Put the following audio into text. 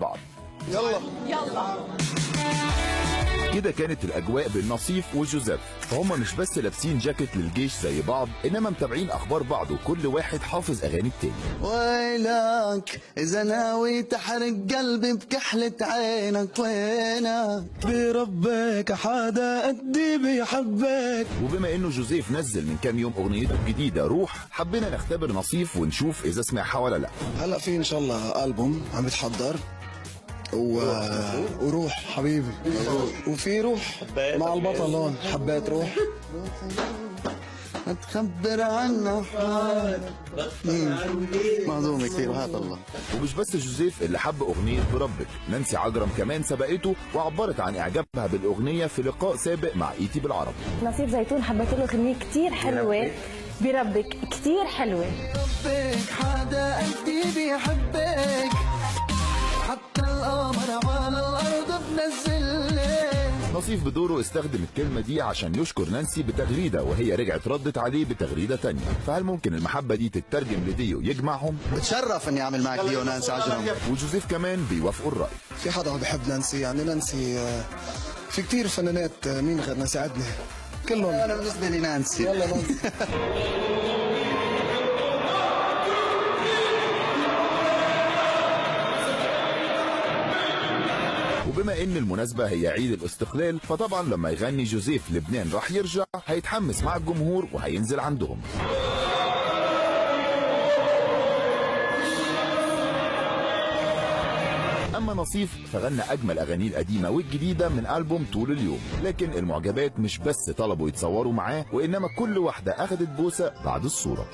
بعض. يلا كده كانت الأجواء بين نصيف وجوزيف، فهم مش بس لابسين جاكيت للجيش زي بعض، إنما متابعين أخبار بعض وكل واحد حافظ أغاني التاني. ويلك إذا ناوي تحرق قلبي بكحلة عينك، وينك بربك حدا قدي بيحبك. وبما إنه جوزيف نزل من كام يوم أغنيته الجديدة روح، حبينا نختبر نصيف ونشوف إذا سمعها ولا لأ. هلا في ان شاء الله ألبوم عم بتحضر وروح حبيبي، وفي روح مع البطل هون، حبيت روح تخبر عنا حالك معظومة كثير وهات الله. ومش بس جوزيف اللي حب أغنية بربك، نانسي عجرم كمان سبقته وعبرت عن إعجابها بالأغنية في لقاء سابق مع إيتي بالعربي. نصيف زيتون حبيت له أغنية كتير حلوة، بربك كتير حلوة. بربك حدا قدي بيحبك، حتى القمر على الأرض بنزل. نصيف بدوره استخدم الكلمة دي عشان يشكر نانسي بتغريدة، وهي رجعت ردت عليه بتغريدة تانية. فهل ممكن المحبة دي تترجم لديو يجمعهم؟ بتشرف اني اعمل معك ديو نانسي عجرم. وجوزيف كمان بيوافقوا الرأي. في حدا بحب نانسي؟ يعني نانسي في كثير فنانات، مين غير نانسي عدلي؟ كلهم. انا بالنسبة لي نانسي. يلا نانسي. وبما ان المناسبة هي عيد الاستقلال، فطبعا لما يغني جوزيف لبنان راح يرجع، هيتحمس مع الجمهور وهينزل عندهم. اما نصيف فغنى اجمل اغانيه القديمه والجديده من البوم طول اليوم، لكن المعجبات مش بس طلبوا يتصوروا معاه، وانما كل واحده اخذت بوسه بعد الصوره.